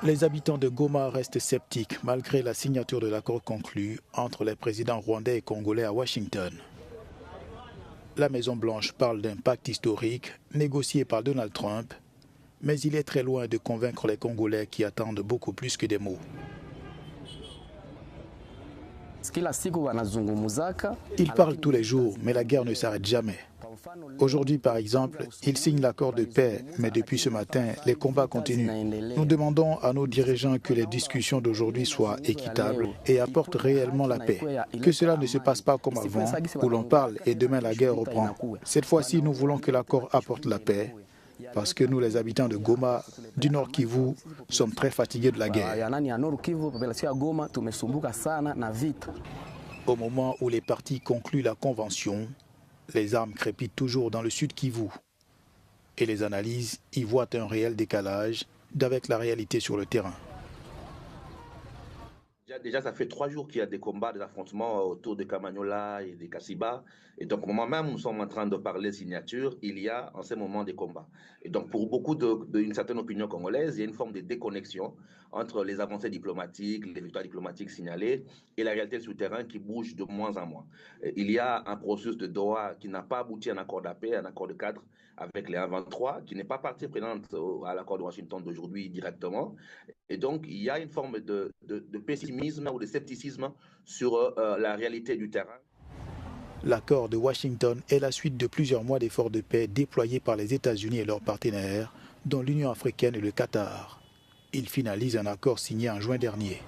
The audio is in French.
Les habitants de Goma restent sceptiques malgré la signature de l'accord conclu entre les présidents rwandais et congolais à Washington. La Maison-Blanche parle d'un pacte historique négocié par Donald Trump, mais il est très loin de convaincre les Congolais qui attendent beaucoup plus que des mots. Ils parlent tous les jours, mais la guerre ne s'arrête jamais. Aujourd'hui, par exemple, ils signent l'accord de paix, mais depuis ce matin, les combats continuent. Nous demandons à nos dirigeants que les discussions d'aujourd'hui soient équitables et apportent réellement la paix. Que cela ne se passe pas comme avant, où l'on parle et demain la guerre reprend. Cette fois-ci, nous voulons que l'accord apporte la paix, parce que nous, les habitants de Goma, du Nord Kivu, sommes très fatigués de la guerre. Au moment où les partis concluent la convention, les armes crépitent toujours dans le Sud Kivu. Et les analyses y voient un réel décalage avec la réalité sur le terrain. Déjà, ça fait 3 jours qu'il y a des combats, des affrontements autour de Kamanyola et de Kasiba. Et donc, au moment même où nous sommes en train de parler signature, il y a en ce moment des combats. Et donc, pour beaucoup d'une certaine opinion congolaise, il y a une forme de déconnexion entre les avancées diplomatiques, les victoires diplomatiques signalées et la réalité sur le terrain qui bouge de moins en moins. Il y a un processus de Doha qui n'a pas abouti à un accord de paix, un accord de cadre avec les 1-23, qui n'est pas partie prenante à l'accord de Washington d'aujourd'hui directement. Et donc, il y a une forme de pessimisme ou de scepticisme sur la réalité du terrain. L'accord de Washington est la suite de plusieurs mois d'efforts de paix déployés par les États-Unis et leurs partenaires, dont l'Union africaine et le Qatar. Il finalise un accord signé en juin dernier.